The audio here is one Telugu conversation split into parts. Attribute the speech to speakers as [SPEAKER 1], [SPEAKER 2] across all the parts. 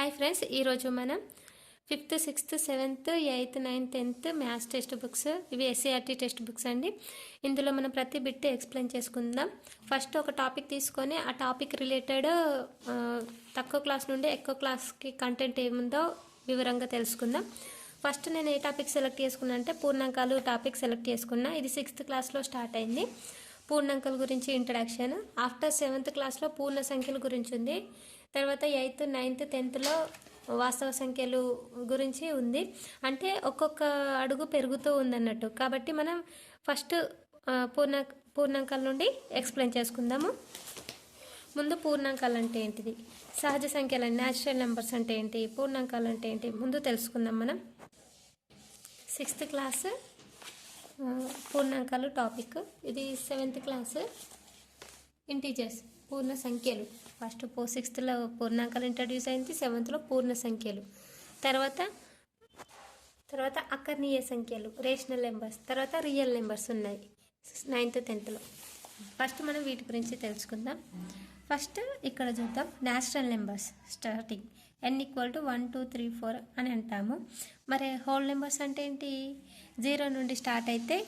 [SPEAKER 1] హాయ్ ఫ్రెండ్స్, ఈరోజు మనం 5th, 6th, 7th, 8th, 9th, 10th maths text books, ఇవి ఎస్సీఆర్టీ టెక్స్ట్ బుక్స్ అండి. ఇందులో మనం ప్రతి బిట్ ఎక్స్ప్లెయిన్ చేసుకుందాం. ఫస్ట్ ఒక టాపిక్ తీసుకొని ఆ టాపిక్ రిలేటెడ్ తక్కువ క్లాస్ నుండి ఎక్కువ క్లాస్కి కంటెంట్ ఏముందో వివరంగా తెలుసుకుందాం. ఫస్ట్ నేను ఏ టాపిక్ సెలెక్ట్ చేసుకున్నా అంటే పూర్ణాంకాలు టాపిక్ సెలెక్ట్ చేసుకున్నా. ఇది 6th క్లాస్లో స్టార్ట్ అయింది. పూర్ణాంకాల గురించి ఇంట్రడక్షన్. ఆఫ్టర్ 7th క్లాస్లో పూర్ణ సంఖ్యల గురించి ఉంది. తర్వాత 8th, 9th, 10thలో వాస్తవ సంఖ్యలు గురించి ఉంది. అంటే ఒక్కొక్క అడుగు పెరుగుతూ ఉందన్నట్టు. కాబట్టి మనం ఫస్ట్ పూర్ణాంకాల నుండి ఎక్స్ప్లెయిన్ చేసుకుందాము. ముందు పూర్ణాంకాలు అంటే ఏంటిది, సహజ సంఖ్యలు న్యాచురల్ నెంబర్స్ అంటే ఏంటి, పూర్ణాంకాలు అంటే ఏంటి ముందు తెలుసుకుందాం మనం. 6th క్లాస్ పూర్ణాంకాలు టాపిక్. ఇది 7th క్లాస్ ఇంటీజర్స్ పూర్ణ సంఖ్యలు. ఫస్ట్ 6thలో పూర్ణాంకాలు ఇంట్రడ్యూస్ అయింది, 7thలో పూర్ణ సంఖ్యలు, తర్వాత అకర్ణీయ సంఖ్యలు రేషనల్ నెంబర్స్, తర్వాత రియల్ నెంబర్స్ ఉన్నాయి 9th, 10thలో. ఫస్ట్ మనం వీటి గురించి తెలుసుకుందాం. ఫస్ట్ ఇక్కడ చూద్దాం న్యాచురల్ నెంబర్స్. స్టార్టింగ్ n = 1, 2, 3, 4 అని అంటాము. మరి హోల్ నెంబర్స్ అంటే ఏంటి, 0 నుండి స్టార్ట్ అయితే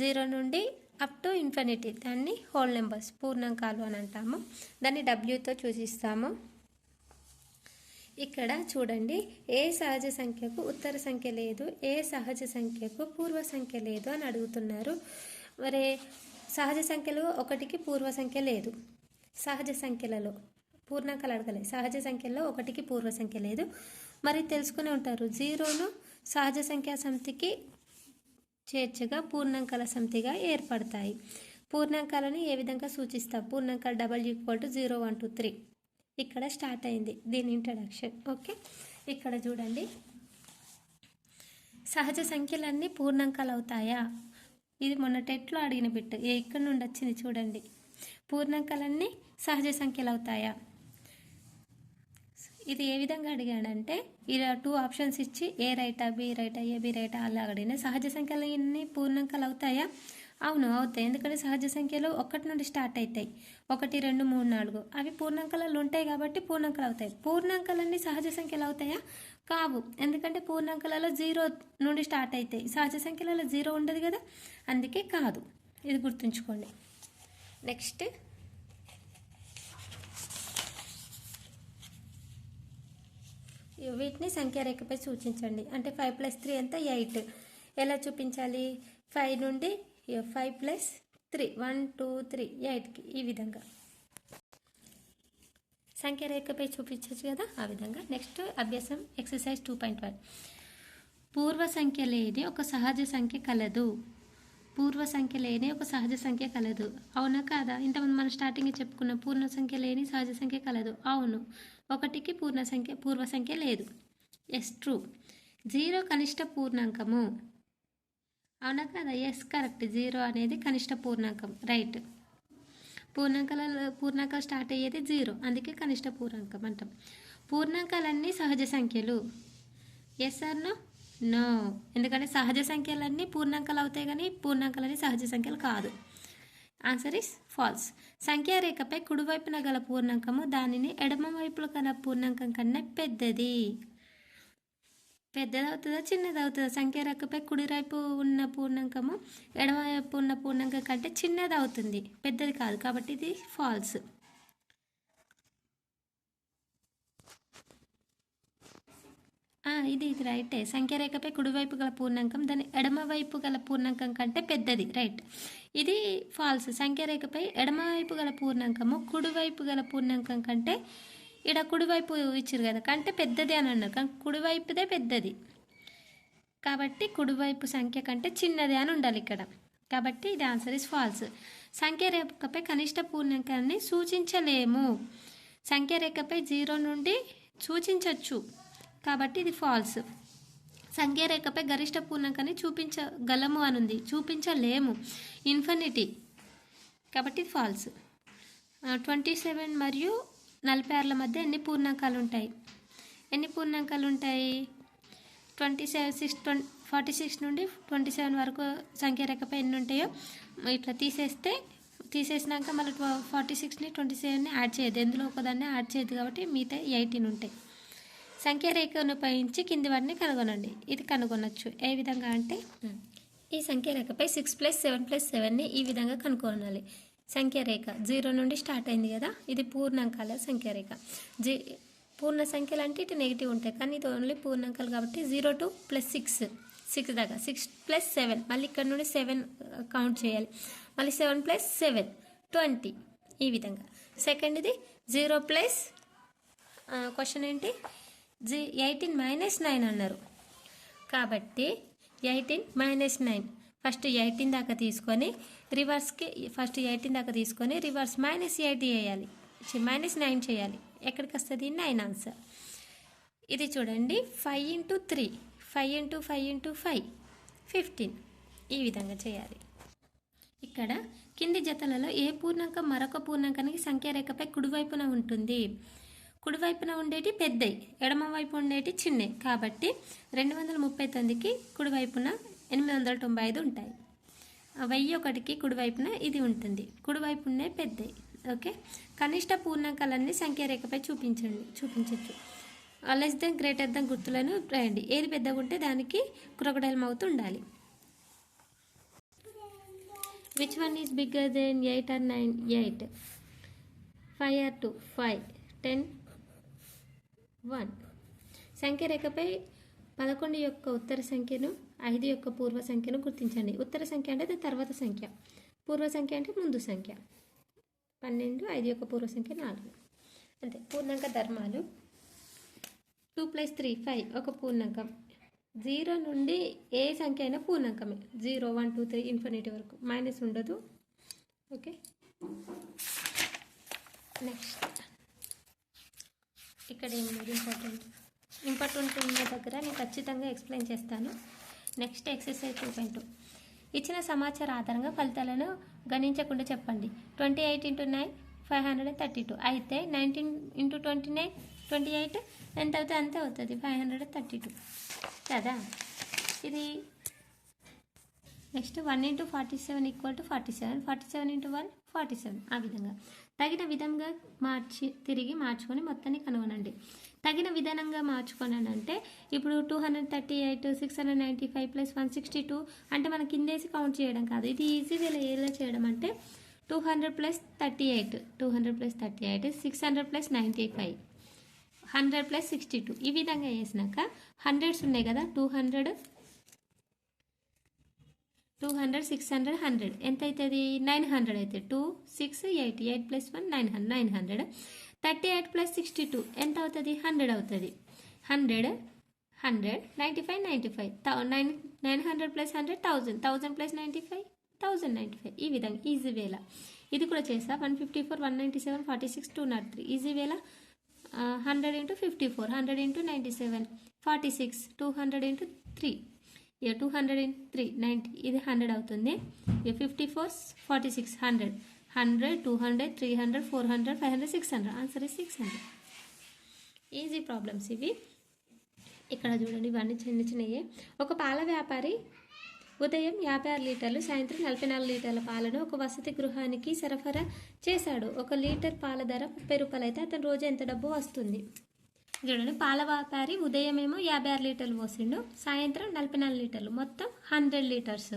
[SPEAKER 1] 0 నుండి అప్ టు ఇన్ఫినిటీ, దాన్ని హోల్ నెంబర్స్ పూర్ణాంకాలు అని అంటాము. దాన్ని డబ్ల్యూతో సూచిస్తాము. ఇక్కడ చూడండి, ఏ సహజ సంఖ్యకు ఉత్తర సంఖ్య లేదు, ఏ సహజ సంఖ్యకు పూర్వ సంఖ్య లేదు అని అడుగుతున్నారు. మరి సహజ సంఖ్యలు ఒకటికి పూర్వ సంఖ్య లేదు. సహజ సంఖ్యలలో పూర్ణాంకాలు అడగలేదు. సహజ సంఖ్యలో ఒకటికి పూర్వ సంఖ్య లేదు. మరి తెలుసుకునే ఉంటారు, 0ను సహజ సంఖ్యా సమితికి చేర్చగా పూర్ణాంకాల సమితిగా ఏర్పడతాయి. పూర్ణాంకాలను ఏ విధంగా సూచిస్తాం, పూర్ణాంకాలు W = 0, 1, 2, 3. ఇక్కడ స్టార్ట్ అయింది దీని ఇంట్రడక్షన్. ఓకే, ఇక్కడ చూడండి, సహజ సంఖ్యలన్నీ పూర్ణాంకాలు అవుతాయా, ఇది మొన్న టెట్లో అడిగిన బిట్. ఇక్కడ నుండి వచ్చింది చూడండి, పూర్ణాంకాలన్నీ సహజ సంఖ్యలు అవుతాయా. ఇది ఏ విధంగా అడిగాడంటే, ఇలా 2 ఆప్షన్స్ ఇచ్చి ఏ రైటా, బి రైటా, ఏ బి రైటా అలా అడిగిన. సహజ సంఖ్యలు ఇన్ని పూర్ణాంకాలు అవుతాయా, అవును అవుతాయి. ఎందుకంటే సహజ సంఖ్యలు 1 నుండి స్టార్ట్ అవుతాయి. 1, 2, 3, 4 అవి పూర్ణాంకాలలో ఉంటాయి కాబట్టి పూర్ణాంకాలు అవుతాయి. పూర్ణాంకాలన్నీ సహజ సంఖ్యలు అవుతాయా, కావు. ఎందుకంటే పూర్ణాంకాలలో 0 నుండి స్టార్ట్ అవుతాయి, సహజ సంఖ్యలలో 0 ఉండదు కదా, అందుకే కాదు. ఇది గుర్తుంచుకోండి. నెక్స్ట్ వీటిని సంఖ్యారేఖపై సూచించండి. అంటే 5 + 3 ఎంత, 8. ఎలా చూపించాలి, 5 నుండి 5 + 3 1, 2, 3 8కి ఈ విధంగా సంఖ్యారేఖపై చూపించవచ్చు కదా, ఆ విధంగా. నెక్స్ట్ అభ్యాసం ఎక్సర్సైజ్ 2.1. పూర్వ సంఖ్య లేని ఒక సహజ సంఖ్య కలదు. పూర్వ సంఖ్య లేని ఒక సహజ సంఖ్య కలదు, అవునా కాదా. ఇంతమంది మనం స్టార్టింగ్ చెప్పుకున్న పూర్ణ సంఖ్య లేని సహజ సంఖ్య కలదు, అవును. 1కి పూర్వ సంఖ్య లేదు, ఎస్ ట్రూ. 0 కనిష్ట పూర్ణాంకము, అవునా కదా, ఎస్ కరెక్ట్. 0 అనేది కనిష్ట పూర్ణాంకం, రైట్. పూర్ణాంకాలు స్టార్ట్ అయ్యేది 0, అందుకే కనిష్ట పూర్ణాంకం అంటాం. పూర్ణాంకాలన్నీ సహజ సంఖ్యలు, ఎస్ ఆర్ నో, నో. ఎందుకంటే సహజ సంఖ్యలన్నీ పూర్ణాంకాలు అవుతాయి కానీ పూర్ణాంకాలన్నీ సహజ సంఖ్యలు కాదు. Answer is false. సంఖ్యారేఖపై కుడివైపున గల పూర్ణాంకము దానిని ఎడమ వైపులో గల పూర్ణాంకం కన్నా పెద్దది. పెద్దదవుతుందా చిన్నదవుతుందా, సంఖ్యారేఖపై కుడివైపు ఉన్న పూర్ణాంకము ఎడమవైపు ఉన్న పూర్ణాంకం కంటే చిన్నది అవుతుంది, పెద్దది కాదు. కాబట్టి ఇది ఫాల్స్. ఇది రైటే. సంఖ్యారేఖపై కుడివైపు గల పూర్ణాంకం దాని ఎడమవైపు గల పూర్ణాంకం కంటే పెద్దది, రైట్. ఇది ఫాల్స్. సంఖ్యారేఖపై ఎడమవైపు గల పూర్ణాంకము కుడివైపు గల పూర్ణాంకం కంటే, ఇక్కడ కుడివైపు ఇచ్చారు కదా, కంటే పెద్దది అని అన్నారు, కానీ కుడివైపుదే పెద్దది కాబట్టి కుడివైపు సంఖ్య కంటే చిన్నది అని ఉండాలి ఇక్కడ. కాబట్టి ఇది ఆన్సర్ ఇస్ ఫాల్స్. సంఖ్యారేఖపై కనిష్ట పూర్ణాంకాన్ని సూచించలేము. సంఖ్యారేఖపై 0 నుండి సూచించవచ్చు కాబట్టి ఇది ఫాల్స్. సంఖ్యారేఖపై గరిష్ట పూర్ణాంకాన్ని చూపించగలము అనుంది, చూపించలేము, ఇన్ఫినిటీ, కాబట్టి ఇది ఫాల్స్. 27 మరియు 46ల మధ్య ఎన్ని పూర్ణాంకాలు ఉంటాయి, 46 నుండి 27 వరకు సంఖ్యారేఖపై ఎన్ని ఉంటాయో ఇట్లా తీసేసినాక మళ్ళీ 46ని 27ని యాడ్ చేయదు, ఎందులో ఒకదాన్ని యాడ్ చేయదు కాబట్టి మిగతా 18 ఉంటాయి. సంఖ్యారేఖను ఉపయోగించి కింది వాటిని కనుగొనండి. ఇది కనుగొనొచ్చు ఏ విధంగా అంటే ఈ సంఖ్యారేఖపై 6 + 7 + 7ని ఈ విధంగా కనుగొనాలి. సంఖ్యారేఖ 0 నుండి స్టార్ట్ అయింది కదా, ఇది పూర్ణాంకాల సంఖ్యారేఖ. పూర్ణ సంఖ్యలు అంటే ఇటు నెగిటివ్ ఉంటాయి, కానీ ఇది ఓన్లీ పూర్ణాంకాలు కాబట్టి 0 to +6 6 దాకా 6 + 7 మళ్ళీ ఇక్కడ నుండి 7 కౌంట్ చేయాలి. మళ్ళీ 7 + 7 20 ఈ విధంగా. సెకండ్ది 0 ప్లస్ క్వశ్చన్ ఏంటి 18 - 9 అన్నారు కాబట్టి 18 - 9 ఫస్ట్ 18 దాకా తీసుకొని రివర్స్కి ఫస్ట్ 18 దాకా తీసుకొని రివర్స్ -8 చేయాలి, -9 చేయాలి. ఎక్కడికి వస్తుంది 9 ఆన్సర్. ఇది చూడండి 5 × 3 5 × 5 × 5 15 ఈ విధంగా చేయాలి. ఇక్కడ కింది జతలలో ఏ పూర్ణాంకం మరొక పూర్ణాంకానికి సంఖ్యారేఖపై కుడివైపున ఉంటుంది? కుడివైపున ఉండేటి పెద్దవి, ఎడమవైపు ఉండేటి చిన్నవి కాబట్టి 239కి కుడివైపున 895 ఉంటాయి. 1001కి కుడివైపున ఇది ఉంటుంది, కుడివైపునే పెద్దవి. ఓకే, కనిష్ట పూర్ణాంకాలన్నీ సంఖ్యారేఖపై చూపించవచ్చు. లెస్ దెన్ గ్రేటర్ దెన్ గుర్తులను రాయండి. ఏది పెద్దగా ఉంటే దానికి క్రొకడైల్ మౌత్ ఉండాలి. Which one is bigger than 8 or 9? 8. 5 or 2? 5. 10 1. సంఖ్యారేఖపై 11 యొక్క ఉత్తర సంఖ్యను 5 యొక్క పూర్వ సంఖ్యను గుర్తించండి. ఉత్తర సంఖ్య అంటే తర్వాత సంఖ్య, పూర్వ సంఖ్య అంటే ముందు సంఖ్య. 12 5 యొక్క పూర్వ సంఖ్య 4. అంతే పూర్ణాంక ధర్మాలు. 2 + 3 5 ఒక పూర్ణాంకం. 0 నుండి ఏ సంఖ్య అయినా పూర్ణాంకమే. 0 1 2 3 ఇన్ఫినిటీ వరకు, మైనస్ ఉండదు. ఓకే, నెక్స్ట్ ఇక్కడ ఏం లేదు ఇంపార్టెంట్ ఉన్న దగ్గర నేను ఖచ్చితంగా ఎక్స్ప్లెయిన్ చేస్తాను. Next exercise 2.2. ఇచ్చిన సమాచారం ఆధారంగా ఫలితాలను గణించకుండా చెప్పండి. 28 × 9 532 అయితే 19 × 29 28 ఎంత అవుతుంది? అంతే అవుతుంది 532 కదా. ఇది నెక్స్ట్ 1 × 47 = 47 47 × 1 47 ఆ విధంగా తగిన విధంగా తిరిగి మార్చుకొని మొత్తాన్ని కనుగొనండి. తగిన విధానంగా మార్చుకోనండి అంటే ఇప్పుడు 238 695 + 162 అంటే మనం కిందేసి కౌంట్ చేయడం కాదు, ఇది ఈజీగా ఎలా చేయడం అంటే 200 + 38 200 + 38 600 + 95 100 + 62 ఈ విధంగా వేసినాక హండ్రెడ్స్ ఉన్నాయి కదా, 200 600 100 ఎంత అవుతుంది? 900 అవుతుంది. 2 6 8 8 + 1 900 38 + 62 ఎంత అవుతుంది? 100 అవుతుంది. 100 100 95 95 900 + 100 1000 1000 + 95 1095 ఈ విధంగా ఈజీ వేలా ఇది కూడా చేస్తా. 154 197 46 203 ఈజీ వేలా 100 × 54 100 × 97 46 200 × 3 200 × 3 90 ఇది 100 అవుతుంది. 54 46 100 100 200 300 400 500 600 ఆన్సర్ 600. ఈజీ ప్రాబ్లమ్స్ ఇవి. ఇక్కడ చూడండి ఇవన్నీ చిన్న చిన్నవి. ఒక పాల వ్యాపారి ఉదయం 56 లీటర్లు సాయంత్రం 44 లీటర్ల పాలను ఒక వసతి గృహానికి సరఫరా చేశాడు. 1 లీటర్ పాల ధర 30 రూపాయలు అయితే అతను రోజు ఎంత డబ్బు వస్తుంది? చూడండి, పాల వ్యాపారి ఉదయం ఏమో 56 లీటర్లు పోసిండు, సాయంత్రం 44 లీటర్లు, మొత్తం 100 లీటర్స్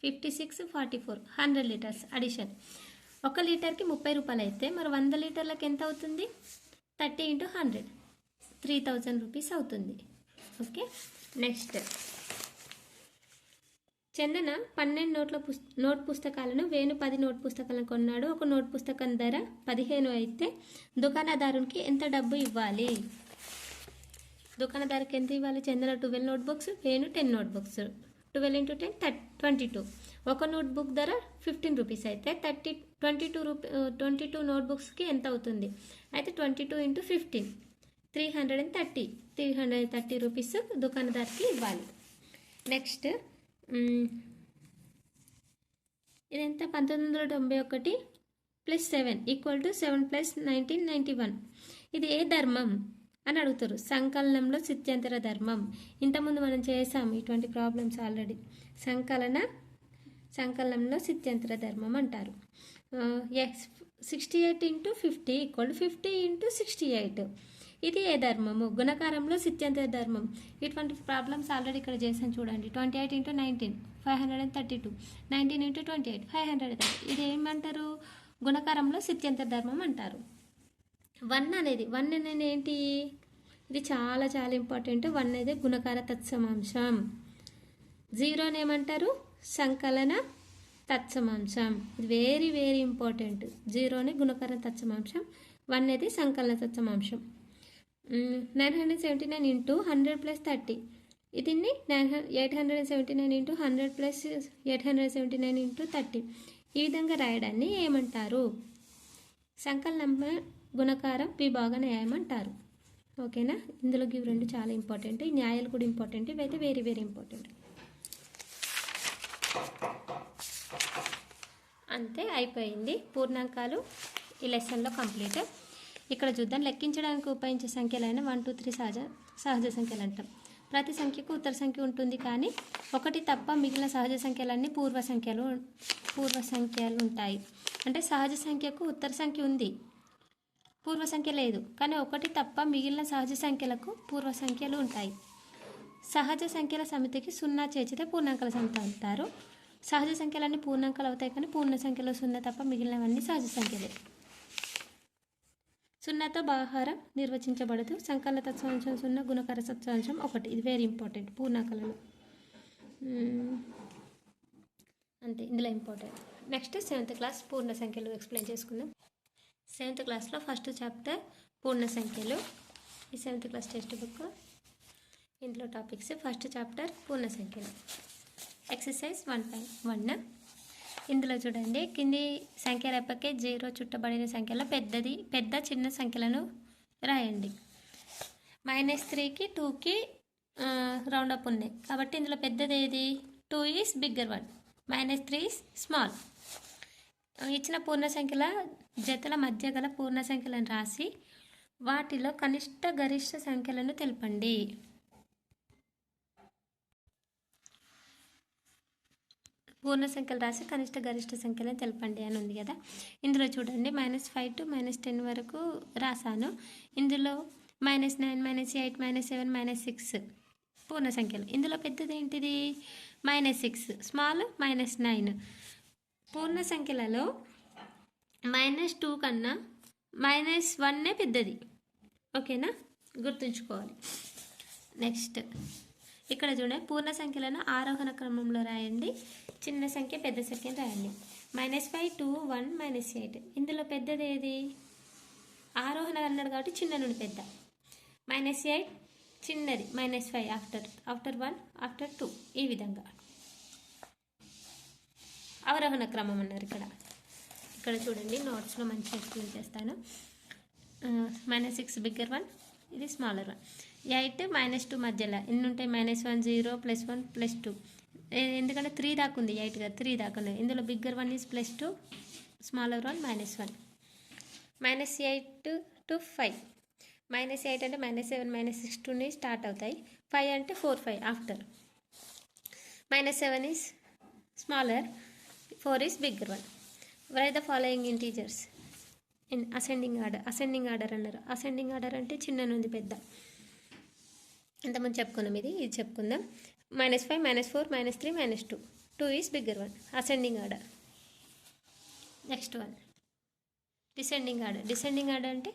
[SPEAKER 1] 56 44 100 లీటర్స్ అడిషన్. 1 లీటర్కి 30 రూపాయలు అయితే మరి 100 లీటర్లకు ఎంత అవుతుంది? 30 × 100 3000 రూపీస్ అవుతుంది. ఓకే, నెక్స్ట్ చందన 12 నోట్ పుస్తకాలను వేణు 10 నోట్ పుస్తకాలను కొన్నాడు. ఒక నోట్ పుస్తకం ధర 15 అయితే దుకాణదారునికి ఎంత డబ్బు ఇవ్వాలి? దుకాణదారుకి ఎంత ఇవ్వాలి? చందన 12 నోట్బుక్స్, వేణు 10 నోట్బుక్స్. 12 × 10 22. ఒక నోట్బుక్ ధర 15 రూపీస్ అయితే 22 నోట్బుక్స్కి ఎంత అవుతుంది? అయితే 22 × 15 330 రూపీస్ దుకాణదారుకి ఇవ్వాలి. నెక్స్ట్ ఇదెంత? 1991 + 7 = 7 + 1991. ఇది ఏ ధర్మం అని అడుగుతారు. సంకలనంలో స్థిత్యంతర ధర్మం. ఇంతకుముందు మనం చేసాము ఇటువంటి ప్రాబ్లమ్స్ ఆల్రెడీ. సంకలనంలో స్థిత్యంతర ధర్మం అంటారు. 68 × 50 = 50 × 68. ఇది ఏ ధర్మము? గుణకారంలో సిద్ధాంత ధర్మం. ఇటువంటి ప్రాబ్లమ్స్ ఆల్రెడీ ఇక్కడ చేసాను చూడండి. 28 × 19 532, 19 × 28 530. ఇది ఏమంటారు? గుణకారంలో సిద్ధాంత ధర్మం అంటారు. 1 అనేది ఏంటి? ఇది చాలా చాలా ఇంపార్టెంట్. 1 అనేది గుణకార తత్సమాంశం. 0 ఏమంటారు? సంకలన తత్సమాంశం. ఇది వెరీ వెరీ ఇంపార్టెంట్. 0 గుణకార తత్సమాంశం, 1 అనేది సంకలన తత్సమాంశం. 979 × 100 + 30. దీన్ని 879 × 100 + 879 × 30. ఈ విధంగా రాయడాన్ని ఏమంటారు? సంకలనం గుణకారం విభాగ న్యాయం అంటారు. ఓకేనా? ఇందులో ఇవి రెండు చాలా ఇంపార్టెంట్. ఈ న్యాయాలు కూడా ఇంపార్టెంట్. ఇవైతే వెరీ వెరీ ఇంపార్టెంట్. అంతే, అయిపోయింది. పూర్ణాంకాలు ఈ లెసన్లో కంప్లీట్. ఇక్కడ చూద్దాం. లెక్కించడానికి ఉపయోగించే సంఖ్యలైన 1, 2, 3 సహజ సంఖ్యలు అంటాం. ప్రతి సంఖ్యకు ఉత్తర సంఖ్య ఉంటుంది, కానీ ఒకటి తప్ప మిగిలిన సహజ సంఖ్యలన్నీ పూర్వ సంఖ్యలు ఉంటాయి. అంటే సహజ సంఖ్యకు ఉత్తర సంఖ్య ఉంది, పూర్వ సంఖ్య లేదు. కానీ ఒకటి తప్ప మిగిలిన సహజ సంఖ్యలకు పూర్వ సంఖ్యలు ఉంటాయి. సహజ సంఖ్యల సమితికి 0 చేర్చితే పూర్ణాంకాల సమితి అంటారు. సహజ సంఖ్యలన్నీ పూర్ణాంకాలు అవుతాయి, కానీ పూర్ణ సంఖ్యలో 0 తప్ప మిగిలినవన్నీ సహజ సంఖ్యలే. 0తో భాగాహారం నిర్వచించబడదు. సంకలన తత్సమాంశం 0, గుణకార తత్సమాంశం 1. ఇది వెరీ ఇంపార్టెంట్ పూర్ణాంకాలలో. అంతే, ఇందులో ఇంపార్టెంట్. నెక్స్ట్ 7th క్లాస్ పూర్ణ సంఖ్యలు ఎక్స్ప్లెయిన్ చేసుకుందాం. 7th క్లాస్లో ఫస్ట్ చాప్టర్ పూర్ణ సంఖ్యలు. ఈ 7th క్లాస్ టెక్స్ట్ బుక్. ఇందులో టాపిక్స్ ఫస్ట్ చాప్టర్ పూర్ణ సంఖ్యలు. ఎక్సర్సైజ్ 1.1. ఇందులో చూడండి, కింది సంఖ్య రేపకే 0 చుట్టబడిన సంఖ్యలో పెద్ద చిన్న సంఖ్యలను రాయండి. -3కి 2కి రౌండప్ ఉన్నాయి, కాబట్టి ఇందులో పెద్దది ఏది? 2 is bigger one, -3 is small. ఇచ్చిన పూర్ణ సంఖ్యల జతల మధ్య గల పూర్ణ సంఖ్యలను రాసి వాటిలో కనిష్ట గరిష్ట సంఖ్యలను తెలపండి. పూర్ణ సంఖ్యలు రాసి కనిష్ట గరిష్ట సంఖ్యలను తెలపండి అని ఉంది కదా. ఇందులో చూడండి, -5 to -10 వరకు రాసాను. ఇందులో -9, -8, -7, -6 పూర్ణ సంఖ్యలు. ఇందులో పెద్దది ఏంటిది? -6, స్మాల్ -9. పూర్ణ సంఖ్యలలో -2 కన్నా -1 పెద్దది. ఓకేనా? గుర్తుంచుకోవాలి. నెక్స్ట్ ఇక్కడ చూడండి, పూర్ణ సంఖ్యలను ఆరోహణ క్రమంలో రాయండి. చిన్న సంఖ్య పెద్ద సంఖ్యను రాయండి. -5, 2, 1, -8. ఇందులో పెద్దది ఏది? ఆరోహణ అన్నాడు కాబట్టి చిన్న నుండి పెద్ద. -8 చిన్నది, -5 ఆఫ్టర్ 1 ఆఫ్టర్ 2. ఈ విధంగా అవరోహణ క్రమం అన్నారు. ఇక్కడ చూడండి, నోట్స్లో మంచిగా ఎక్స్ప్లెయిన్ చేస్తాను. -6 బిగ్గర్ వన్, ఇది స్మాలర్ వన్. 8 -2 మధ్యలో ఎన్ని ఉంటాయి? -1, 0, +1, +2. ఎందుకంటే 3 దాకా ఉంది, 8 కదా, 3 దాకా ఉంది. ఇందులో bigger one is +2, smaller one -1. -8 to 5. -8 అంటే -7, -6, 2 స్టార్ట్ అవుతాయి. 5 అంటే 4, 5 after. -7 is smaller, 4 is bigger one. Right the following integers in ascending order అన్నారు. అసెండింగ్ ఆర్డర్ అంటే చిన్న నుండి పెద్ద. ఇంతకుముందు చెప్పుకున్నాం, ఇది చెప్పుకుందాం. -5, -4, -3, -2. 2 is bigger one, ascending order. Next one descending order అంటే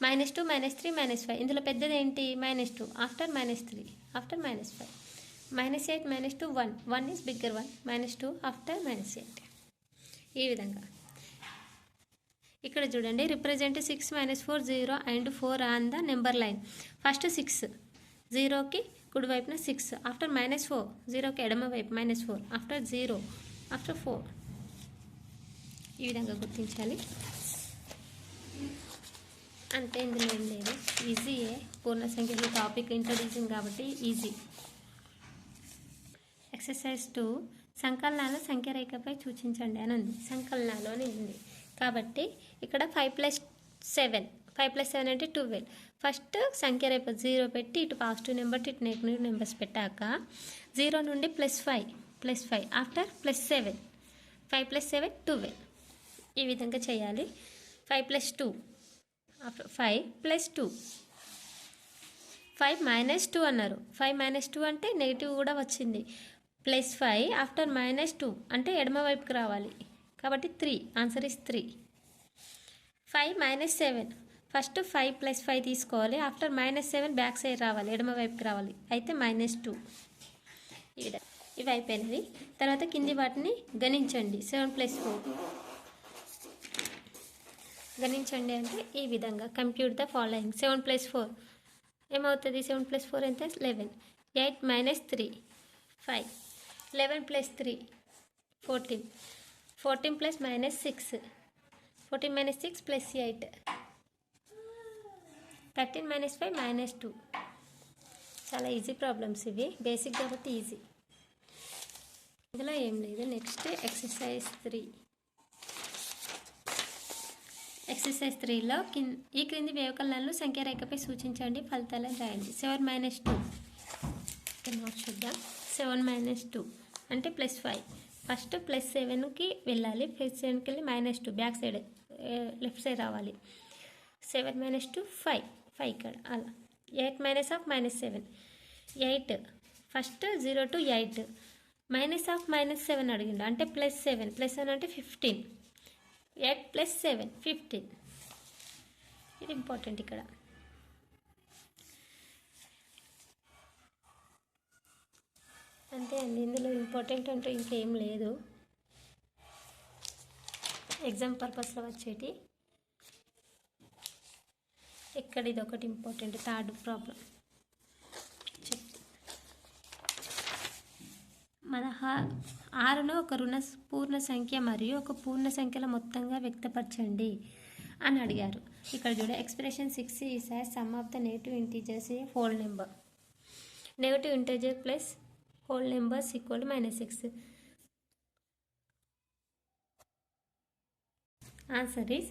[SPEAKER 1] -2, -3, -5. ఇందులో పెద్దది ఏంటి? -2 after -3 after -5. -8, -2, 1 is bigger one, -2 after -8. ఈ విధంగా ఇక్కడ చూడండి, represent 6, -4, 0 and 4 on the number line. First 6, 0కి కుడివైపున 6 ఆఫ్టర్ -4, 0కి ఎడమ వైపు -4 ఆఫ్టర్ 0 ఆఫ్టర్ 4. ఈ విధంగా గుర్తించాలి. అంతే, ఇందులో ఏం లేదు, ఈజీయే. పూర్ణ సంఖ్యలు టాపిక్ ఇంట్రొడ్యూసింగ్ కాబట్టి ఈజీ. ఎక్సర్సైజ్ 2, సంకలనాలు సంఖ్య రేఖపై సూచించండి అని ఉంది. సంకలనాలు అని ఉంది కాబట్టి ఇక్కడ 5 + 7 అంటే 12. ఫస్ట్ సంఖ్య రేఖ 0 పెట్టి ఇటు పాజిటివ్ నెంబర్ ఇటు నెగిటివ్ నెంబర్స్ పెట్టాక 0 నుండి +5 ఆఫ్టర్ +7, 5 + 7 12. ఈ విధంగా చేయాలి. 5 + 2 ఆఫ్టర్ 5 + 2 5 - 2 అన్నారు. 5 - 2 అంటే నెగిటివ్ కూడా వచ్చింది. +5 ఆఫ్టర్ -2 అంటే ఎడమ వైపుకి రావాలి. కాబట్టి 3. Answer is 3. 5 - 7 ఫస్ట్ 5 + 5 తీసుకోవాలి. ఆఫ్టర్ -7 బ్యాక్ సైడ్ రావాలి, ఎడమ వైపుకి రావాలి. అయితే -2. ఇవి అయిపోయినవి. తర్వాత కింది వాటిని గణించండి. 7 + 4 గణించండి అంటే ఈ విధంగా కంప్యూట్ ద ఫాలోయింగ్. 7 + 4 ఏమవుతుంది? 7 + 4 ఎంత? 11. 8 - 3 5. 11 + 3 14. 14 + -6 14 - 6 + 8. 13 - 5 -2. చాలా ఈజీ ప్రాబ్లమ్స్ ఇవి, బేసిక్ కాబట్టి ఈజీ. ఇందులో ఏం లేదు. Next exercise 3. ఎక్సర్సైజ్ 3లో ఈ క్రింది వ్యవకలనాలను సంఖ్యారేఖపై సూచించండి, ఫలితాలను రాయండి. 7 - 2 నోట్ చూద్దాం. 7 - 2 అంటే +5. ఫస్ట్ +7కి వెళ్ళాలి. +7కి వెళ్ళి -2 బ్యాక్ సైడ్ లెఫ్ట్ సైడ్ రావాలి. 7 - 2 5 ఇక్కడ అలా. 8 - 7 8. ఫస్ట్ 0 to 8 -7 అడిగిండు అంటే +7 +7 అంటే 15. 8 + 7 15. ఇది ఇంపార్టెంట్ ఇక్కడ. అంతే అండి, ఇందులో ఇంపార్టెంట్ అంటూ ఇంకేం లేదు. ఎగ్జామ్ పర్పస్లో వచ్చేటి. ఇక్కడ ఇది ఒకటి ఇంపార్టెంట్. థర్డ్ ప్రాబ్లం మన 6ను ఒక పూర్ణ సంఖ్య మరియు ఒక పూర్ణ సంఖ్యల మొత్తంగా వ్యక్తపరచండి అని అడిగారు. ఇక్కడ చూడ expression 6 is as some of the negative integers A whole number. Negative integer plus whole numbers equal -6. Answer is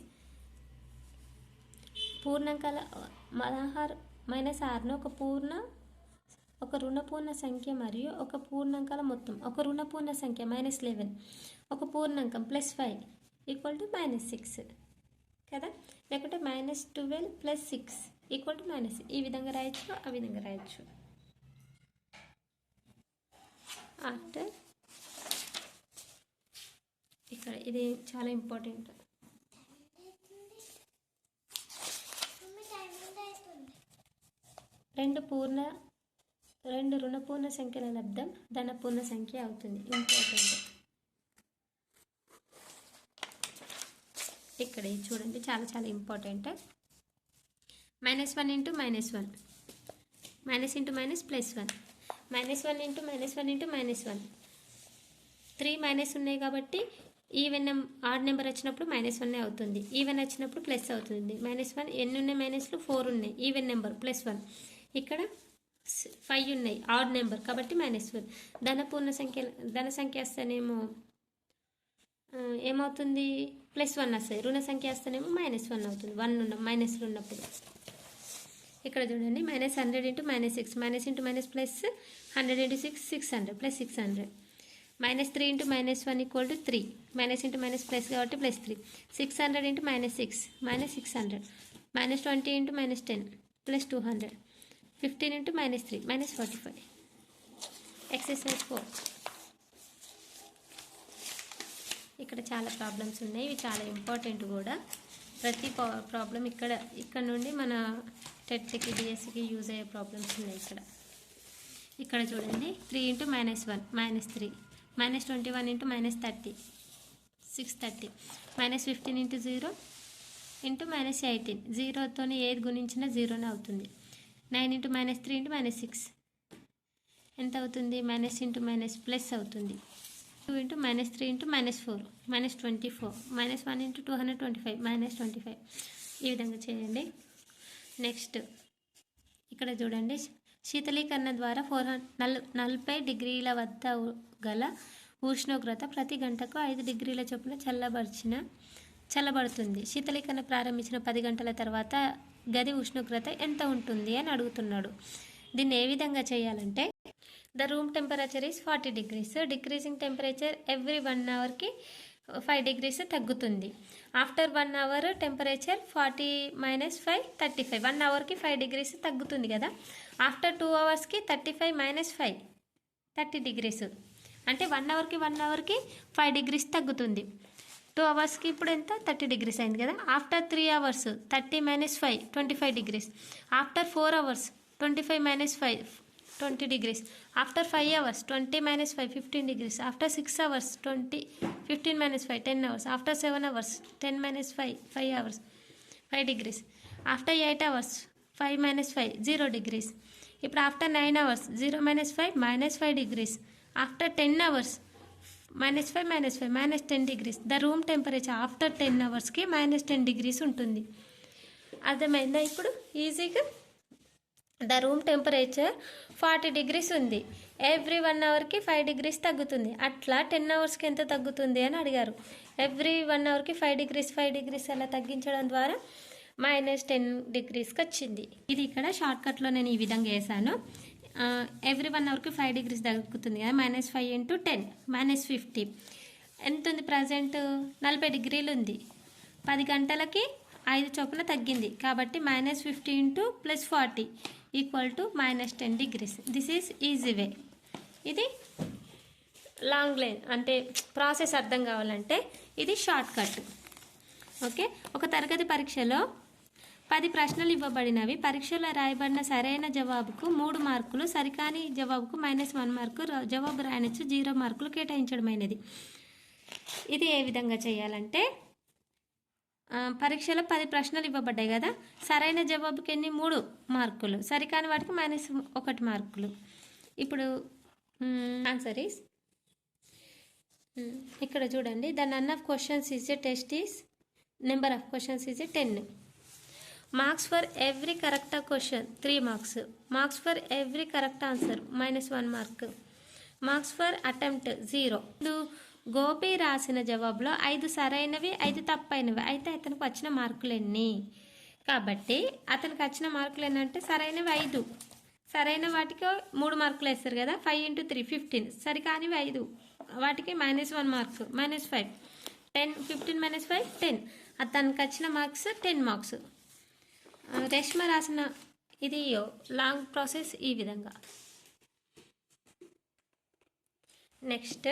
[SPEAKER 1] పూర్ణాంకాల 16 -6ను ఒక రుణపూర్ణ సంఖ్య మరియు ఒక పూర్ణాంకాల మొత్తం. ఒక రుణపూర్ణ సంఖ్య -11, ఒక పూర్ణాంకం +5 ఈక్వల్ టు -6 కదా. లేకుంటే -12 + 6 ఈక్వల్ టు -6. ఈ విధంగా రాయొచ్చు, ఆ విధంగా రాయొచ్చు. ఆఫ్టర్ ఇక్కడ ఇది చాలా ఇంపార్టెంట్. రెండు రుణపూర్ణ సంఖ్యల లబ్ధం ధనపూర్ణ సంఖ్య అవుతుంది. ఇంపార్టెంట్. ఇక్కడ చూడండి, చాలా చాలా ఇంపార్టెంట్. -1 × -1 -1 -× -1 -1 × -1 3 మైనస్ ఉన్నాయి కాబట్టి ఈవెన్ ఆడ్ నెంబర్ వచ్చినప్పుడు -1 అవుతుంది. ఈవెన్ వచ్చినప్పుడు ప్లస్ అవుతుంది. -1 ఎన్ని ఉన్నాయి? మైనస్లు 4 ఉన్నాయి. Even number +1. ఇక్కడ 5 ఉన్నాయి, ఆడ్ నెంబర్ కాబట్టి -1. ధన సంఖ్య వస్తేనేమో ఏమవుతుంది? +1 వస్తాయి. రుణ సంఖ్య వస్తేనేమో -1 అవుతుంది. 1 మైనస్లు ఉన్నప్పుడు. ఇక్కడ చూడండి, -100 × -6 -× +100 × 6 600 +600. -3 × -1 = 3. -× ప్లస్ కాబట్టి +3. 600 × -6 -600. -20 × -10 +200. 15 × -3 -45. ఎక్సర్సైజ్ 4. ఇక్కడ చాలా ప్రాబ్లమ్స్ ఉన్నాయి. ఇవి చాలా ఇంపార్టెంట్ కూడా. ప్రతి ప్రాబ్లం ఇక్కడ నుండి మన టెట్కి డిఎస్సికి యూజ్ అయ్యే ప్రాబ్లమ్స్ ఉన్నాయి. ఇక్కడ చూడండి, 3 × -1 -3. -21 × -30 630. -15 × 0 × -18. 0తో ఏది గుణించినా 0నే అవుతుంది. 9 × -3 × -6 ఎంత అవుతుంది? -× ప్లస్ అవుతుంది. 2 × -3 × -4 -24. -1 × 225 -25. ఈ విధంగా చేయండి. నెక్స్ట్ ఇక్కడ చూడండి, శీతలీకరణ ద్వారా 40 డిగ్రీల వద్ద గల ఉష్ణోగ్రత ప్రతి గంటకు 5 డిగ్రీల చొప్పున చల్లబడుతుంది. శీతలీకరణ ప్రారంభించిన 10 గంటల తర్వాత గది ఉష్ణోగ్రత ఎంత ఉంటుంది అని అడుగుతున్నాడు. దీన్ని ఏ విధంగా చేయాలంటే, the room temperature is 40 degrees. Decreasing temperature every 1 hourకి 5 degrees తగ్గుతుంది. After 1 hour temperature 40 - 5 35. 1 అవర్కి 5 degrees తగ్గుతుంది కదా. ఆఫ్టర్ 2 అవర్స్కి 35 - 5 30 degrees. అంటే 1 అవర్కి 5 degrees తగ్గుతుంది. 2 అవర్స్కి ఇప్పుడు ఎంత 30 degrees అయింది కదా. After 3 hours 30 - 5 25 degrees. After 4 hours 25 - 5 20 degrees. After 5 hours 20 - 5 15 degrees. After 6 hours 15 - 5 10 hours. After 7 hours 10 - 5 hours 5 degrees. After 8 hours 5 - 5 0 degrees. ఇప్పుడు after 9 hours 0 - 5 -5 degrees. After 10 hours -5 -10 degrees. The room temperature after 10 అవర్స్కి -10 degrees ఉంటుంది. అర్థమైందా ఇప్పుడు ఈజీగా? ద రూమ్ టెంపరేచర్ 40 degrees ఉంది. ఎవ్రీ 1 అవర్కి 5 degrees తగ్గుతుంది. అట్లా 10 అవర్స్కి ఎంత తగ్గుతుంది అని అడిగారు. ఎవ్రీ 1 అవర్కి 5 degrees అలా తగ్గించడం ద్వారా -10 degreesకి వచ్చింది. ఇది ఇక్కడ షార్ట్కట్లో నేను ఈ విధంగా వేసాను. ఎవ్రీ 1 అవర్కి 5 degrees తగ్గుతుంది కదా. -5 × 10 -50 ఎంత ఉంది? ప్రజెంట్ 40 degrees ఉంది. 10 గంటలకి 5 చొప్పున తగ్గింది కాబట్టి -50 × +40 = -10 degrees. This is easy way. ఇది లాంగ్ లైన్ అంటే ప్రాసెస్ అర్థం కావాలంటే ఇది షార్ట్ కట్. ఓకే. ఒక తరగతి పరీక్షలో 10 ప్రశ్నలు ఇవ్వబడినవి. పరీక్షలో రాయబడిన సరైన జవాబుకు 3 మార్కులు, సరికాని జవాబుకు -1 మార్కు, జవాబు రాయనచ్చు 0 మార్కులు కేటాయించడమైనది. ఇది ఏ విధంగా చేయాలంటే పరీక్షలో 10 ప్రశ్నలు ఇవ్వబడ్డాయి కదా. సరైన జవాబుకి ఎన్ని? 3 మార్కులు, సరికాని వాటికి -1 మార్కులు. ఇప్పుడు ఆన్సర్ ఈస్ ఇక్కడ చూడండి. ద నన్ of questions is a test is number of questions is a 10. Marks for every correct question 3 marks. Marks for every correct answer -1 mark. Marks for attempt 0. Gopi రాసిన జవాబులో 5 సరైనవి 5 తప్పైనవి. అయితే అతనికి వచ్చిన మార్కులు ఎన్ని? కాబట్టి అతనికి వచ్చిన మార్కులు ఏంటంటే సరైనవి 5, సరైన వాటికి 3 మార్కులు వేస్తారు కదా. 5 × 3 15. సరికానివి 5 వాటికి -1 మార్క్ -5 10 15 - 5 10. అతనికి వచ్చిన మార్క్స్ 10 marks. రేష్మ రాసిన ఇది లాంగ్ ప్రాసెస్ ఈ విధంగా. నెక్స్ట్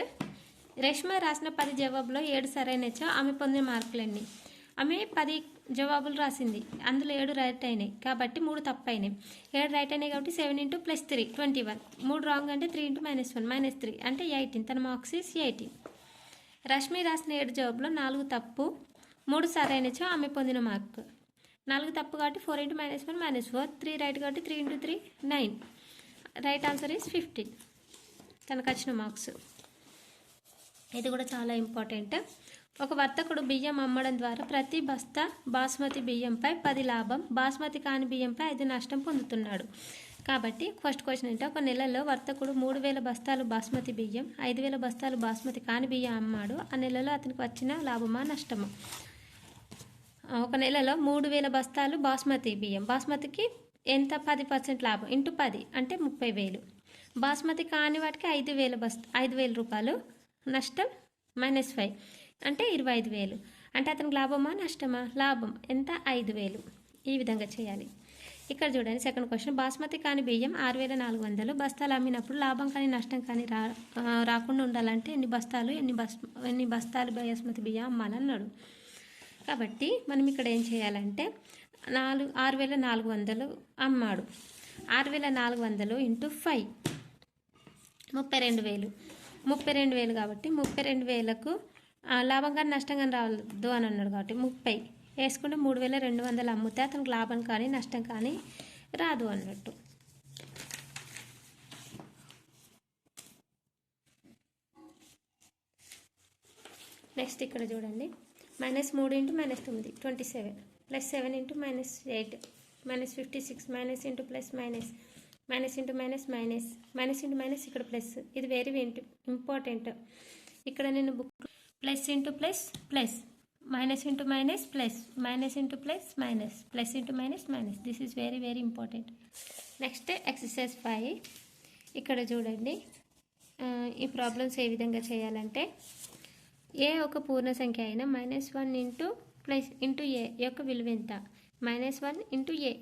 [SPEAKER 1] రేష్మ రాసిన 10 జవాబులో 7 సరైనచో ఆమె పొందిన మార్కులన్నీ. ఆమె 10 జవాబులు రాసింది, అందులో 7 రైట్ అయినాయి కాబట్టి 3 తప్పు అయినాయి. 7 రైట్ అయినాయి కాబట్టి 7 × +3 21. 3 రాంగ్ అంటే 3 × -1 -3 అంటే 18. తన మార్క్స్ ఈస్ 18. రష్మి రాసిన 7 జవాబులో 4 తప్పు 3 సరైనచో ఆమె పొందిన మార్క్. 4 తప్పు కాబట్టి 4 × -1 -4. 3 రైట్ కాబట్టి 3 × 3 9. Right answer is 15. తనకు వచ్చిన మార్క్స్. ఇది కూడా చాలా ఇంపార్టెంట్. ఒక వర్తకుడు బియ్యం అమ్మడం ద్వారా ప్రతి బస్తా బాస్మతి బియ్యంపై 10 లాభం, బాస్మతి కాని బియ్యంపై 5 నష్టం పొందుతున్నాడు. కాబట్టి ఫస్ట్ క్వశ్చన్ అంటే ఒక నెలలో వర్తకుడు 3000 బస్తాలు బాస్మతి బియ్యం, 5000 బస్తాలు బాస్మతి కాని బియ్యం అమ్మాడు. ఆ నెలలో అతనికి వచ్చిన లాభమా నష్టమా? ఒక నెలలో 3000 బస్తాలు బాస్మతి బియ్యం, బాస్మతికి ఎంత? 10% లాభం × 10 అంటే 30,000. బాస్మతి కాని వాటికి 5,000 రూపాయలు నష్టం -5 అంటే 25,000. అంటే అతనికి లాభమా నష్టమా? లాభం. ఎంత? 5,000. ఈ విధంగా చేయాలి. ఇక్కడ చూడండి సెకండ్ క్వశ్చన్. బాస్మతి కాని బియ్యం 6,400 బస్తాలు అమ్మినప్పుడు లాభం కానీ నష్టం కానీ రాకుండా ఉండాలంటే ఎన్ని బస్తాలు బాస్మతి బియ్యం అమ్మాలన్నాడు. కాబట్టి మనం ఇక్కడ ఏం చేయాలంటే 6,400 అమ్మాడు. 6,400 × 5 32,000. 32,000 కాబట్టి 32,000కు లాభం కానీ నష్టం కానీ రావద్దు అని అన్నాడు కాబట్టి 30 వేసుకుంటే 3,200 అమ్మితే అతనికి లాభం కానీ నష్టం కానీ రాదు అన్నట్టు. నెక్స్ట్ ఇక్కడ చూడండి. -3 × -9 27 +7 × -8 -56 -× +- ఇక్కడ ప్లస్. ఇది వెరీ ఇంపార్టెంట్. ఇక్కడ నేను book +++, -× -+, -++, this is very important. Next exercise 5. ఇక్కడ చూడండి ఈ ప్రాబ్లమ్స్ ఏ విధంగా చేయాలంటే ఏ ఒక పూర్ణ సంఖ్య అయినా -1 × ప్లస్ ఇంటూ ఏ యొక్క విలువ ఎంత, -1 ఇంటూ ఏ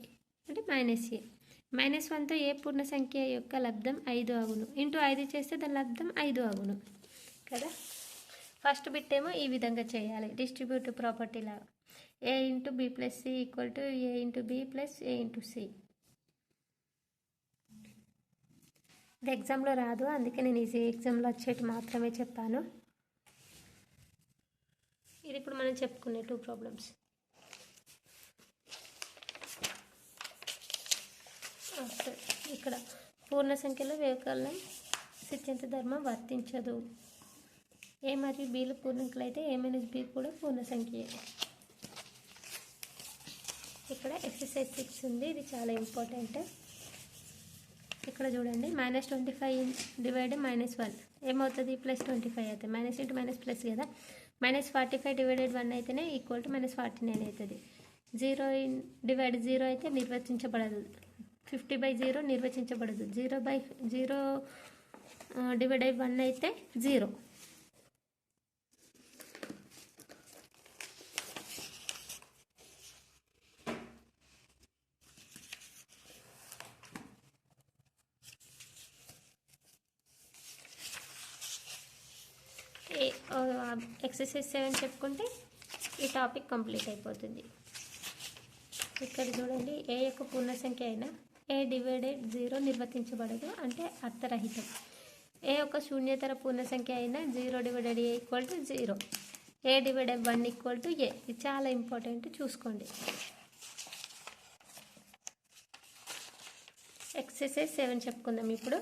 [SPEAKER 1] అంటే -a. -1తో ఏ పూర్ణ సంఖ్య యొక్క లబ్ధం 5 అగును. ఇంటూ 5 చేస్తే దాని లబ్ధం 5 అగును కదా. ఫస్ట్ బిట్ ఏమో ఈ విధంగా చేయాలి, డిస్ట్రిబ్యూటివ్ ప్రాపర్టీ లాగా. a into b plus c equal to a into b plus a into c. ఇది ఎగ్జామ్లో రాదు, అందుకే నేను ఈజీ ఎగ్జామ్లో వచ్చేటి మాత్రమే చెప్పాను. ఇది ఇప్పుడు మనం చెప్పుకునే 2 ప్రాబ్లమ్స్. ఇక్కడ పూర్ణ సంఖ్యలో వ్యవకలనం సిద్ధాంత ధర్మం వర్తించదు. ఏ మరియు బీలు పూర్ణాంకాలు అయితే ఏ మైనస్ బి కూడా పూర్ణ సంఖ్యే. ఇక్కడ ఎక్సర్సైజ్ 6 ఉంది, ఇది చాలా ఇంపార్టెంట్. ఇక్కడ చూడండి, -25 డివైడ్ -1 ఏమవుతుంది, +25 అవుతుంది. మైనస్ ఇంటూ మైనస్ ప్లస్ కదా. -45 డివైడెడ్ 1 అయితేనే ఈక్వల్ టు -49 అవుతుంది. 0 డివైడ్ 0 అయితే నిర్వచించబడదు. 50/0 నిర్వచించబడదు. 0/0 డివైడెడ్ 1 అయితే 0. ఎక్సర్సైజ్ 7 చెప్పుకుంటే ఈ టాపిక్ కంప్లీట్ అయిపోతుంది. ఇక్కడ చూడండి, ఏ యొక్క పూర్ణ సంఖ్య అయినా ఏ డివైడెడ్ 0 నిర్వర్తించబడదు, అంటే అర్థరహితం. ఏ యొక్క శూన్యేతర పూర్ణ సంఖ్య అయినా 0 divided a equal to 0. A divided 1 equal to a. ఇది చాలా ఇంపార్టెంట్, చూసుకోండి. ఎక్సర్సైజ్ 7 చెప్పుకుందాం ఇప్పుడు.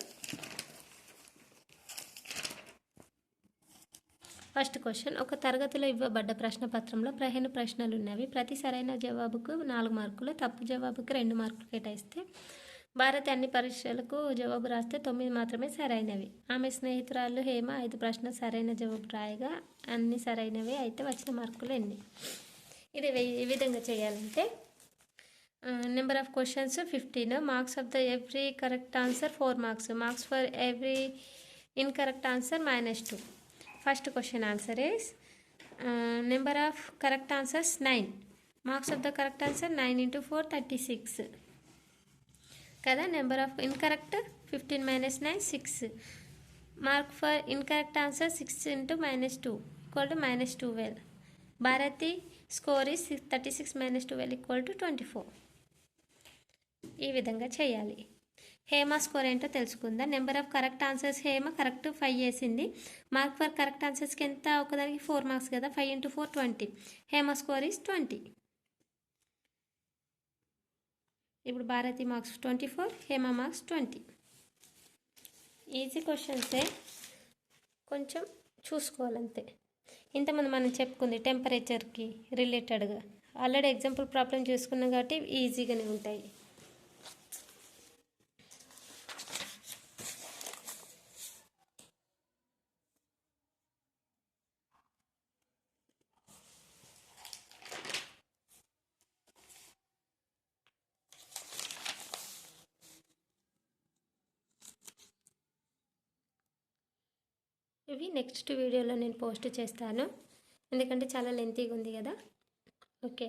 [SPEAKER 1] ఫస్ట్ క్వశ్చన్, ఒక తరగతిలో ఇవ్వబడ్డ ప్రశ్నపత్రంలో 15 ప్రశ్నలు ఉన్నవి. ప్రతి సరైన జవాబుకు 4 మార్కులు, తప్పు జవాబుకు 2 మార్కులు కేటాయిస్తే భారతి అన్ని పరీక్షలకు జవాబు రాస్తే 9 మాత్రమే సరైనవి. ఆమె స్నేహితురాలు హేమ 5 ప్రశ్నలు సరైన జవాబు రాయగా అన్ని సరైనవి అయితే వచ్చిన మార్కులు ఎన్ని? ఇది ఈ విధంగా చేయాలంటే, number of questions 15, marks of the every correct answer 4 marks, marks for every incorrect answer -2. First question answer is number of correct answers 9. Marks of the correct answer 9 into 4 36 kada. Number of incorrect 15 minus 9 6. Mark for incorrect answer 6 into -2 equal to -12. Bharati score is 36 minus 12 equal to 24. ఈ విధంగా చేయాలి. హేమ స్కోర్ ఏంటో తెలుసుకుందాం. Number of correct answers Hema correct 5 వేసింది. మార్క్ ఫర్ కరెక్ట్ ఆన్సర్స్కి ఎంత, ఒకదానికి 4 మార్క్స్ కదా. 5 into 4 20. Hema score is 20. ఇప్పుడు Bharati marks 24, Hema marks 20. Easy క్వశ్చన్సే, కొంచెం చూసుకోవాలంతే. ఇంతమంది మనం చెప్పుకుంది టెంపరేచర్కి రిలేటెడ్గా ఆల్రెడీ ఎగ్జాంపుల్ ప్రాబ్లం చూసుకున్నాం కాబట్టి ఈజీగానే ఉంటాయి. ఇవి నెక్స్ట్ వీడియోలో నేను పోస్ట్ చేస్తాను, ఎందుకంటే చాలా లెంతీగా ఉంది కదా. ఓకే.